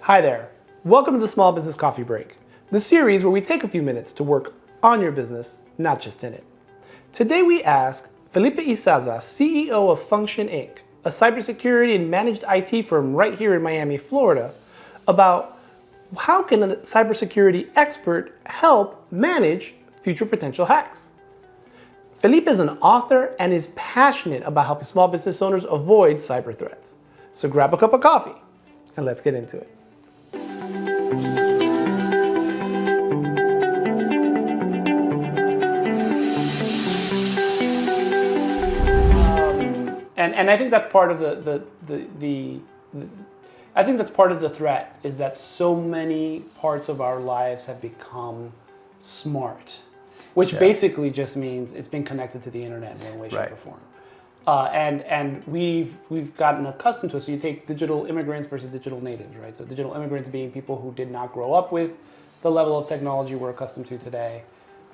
Hi there. Welcome to the Small Business Coffee Break, the series where we take a few minutes to work on your business, not just in it. Today we ask Felipe Isaza, CEO of Function Inc., a cybersecurity and managed IT firm right here in Miami, Florida, about how can a cybersecurity expert help manage future potential hacks. Felipe is an author and is passionate about helping small business owners avoid cyber threats. So grab a cup of coffee and let's get into it. And I think that's part of I think that's part of the threat, is that so many parts of our lives have become smart, which basically just means it's been connected to the internet in one way, shape, or form. And we've gotten accustomed to it. So you take digital immigrants versus digital natives, right? So digital immigrants being people who did not grow up with the level of technology we're accustomed to today.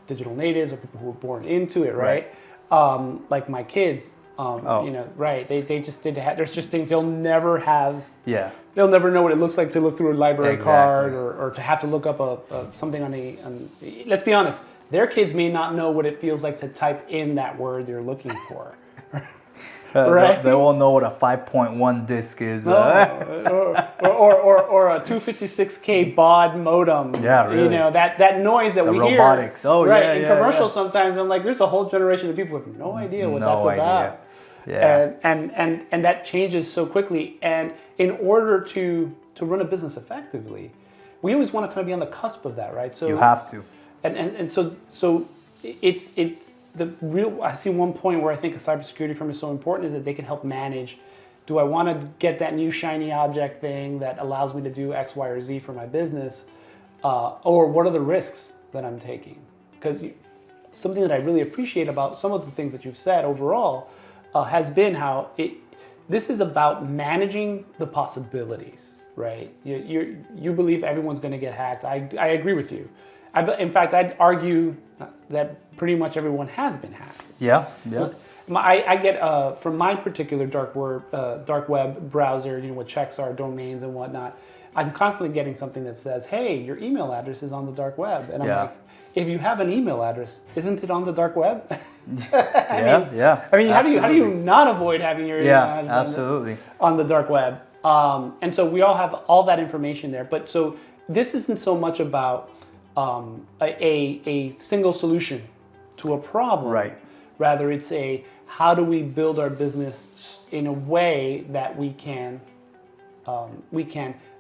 Digital natives are people who were born into it, right? Like my kids. You know, right? They just did have. There's just things they'll never have. Yeah. They'll never know what it looks like to look through a library card, or to have to look up something on. Let's be honest. Their kids may not know what it feels like to type in that word they're looking for. Right? They won't know what a 5.1 disc is. Or a 256K baud modem. Yeah, really. You know, that noise that we hear. Robotics. Oh, right, yeah. In commercials sometimes, I'm like, there's a whole generation of people with no idea what that's about. Yeah. And that changes so quickly. And in order to run a business effectively, we always want to kind of be on the cusp of that, right? So you have to. And so it's the real. I see one point where I think a cybersecurity firm is so important is that they can help manage. Do I want to get that new shiny object thing that allows me to do X, Y, or Z for my business, or what are the risks that I'm taking? Because something that I really appreciate about some of the things that you've said overall has been how this is about managing the possibilities, right? You believe everyone's going to get hacked. I agree with you. In fact, I'd argue that pretty much everyone has been hacked. Yeah. I get from my particular dark web browser, what checks our domains and whatnot. I'm constantly getting something that says, "Hey, your email address is on the dark web," and I'm like, "If you have an email address, isn't it on the dark web?" I mean, how do you not avoid having your email address on the dark web? And so we all have all that information there. But so this isn't so much about a single solution to a problem. Right. Rather, it's how do we build our business in a way that we can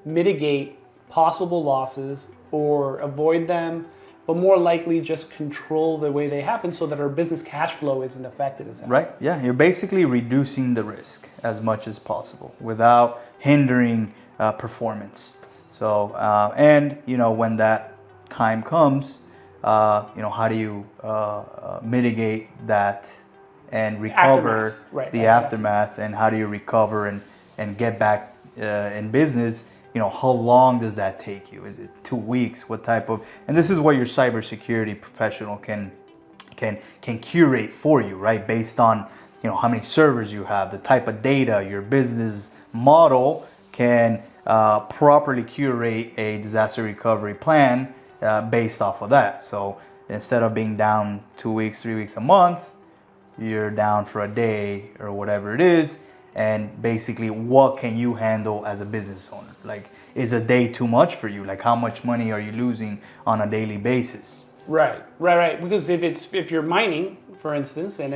mitigate possible losses or avoid them, but more likely just control the way they happen so that our business cash flow isn't affected as Right. Yeah. You're basically reducing the risk as much as possible without hindering performance. So and when that time comes, how do you mitigate that and recover the aftermath, and how do you recover and get back in business? How long does that take you? Is it 2 weeks? What type of? And this is what your cybersecurity professional can curate for you, right? Based on how many servers you have, the type of data, your business model can properly curate a disaster recovery plan based off of that. So instead of being down 2 weeks, 3 weeks, a month, you're down for a day or whatever it is. And basically, what can you handle as a business owner? Like, is a day too much for you? Like, how much money are you losing on a daily basis? Right. Because if you're mining, for instance, and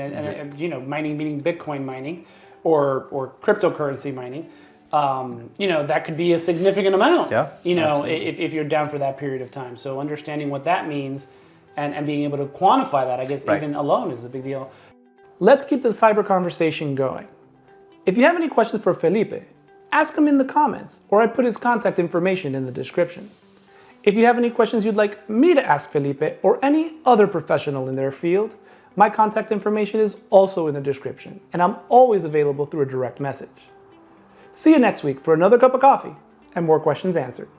mining meaning Bitcoin mining or cryptocurrency mining, that could be a significant amount. Yeah. If you're down for that period of time. So understanding what that means and being able to quantify that, I guess even alone is a big deal. Let's keep the cyber conversation going. If you have any questions for Felipe, ask him in the comments, or I put his contact information in the description. If you have any questions you'd like me to ask Felipe or any other professional in their field, my contact information is also in the description, and I'm always available through a direct message. See you next week for another cup of coffee and more questions answered.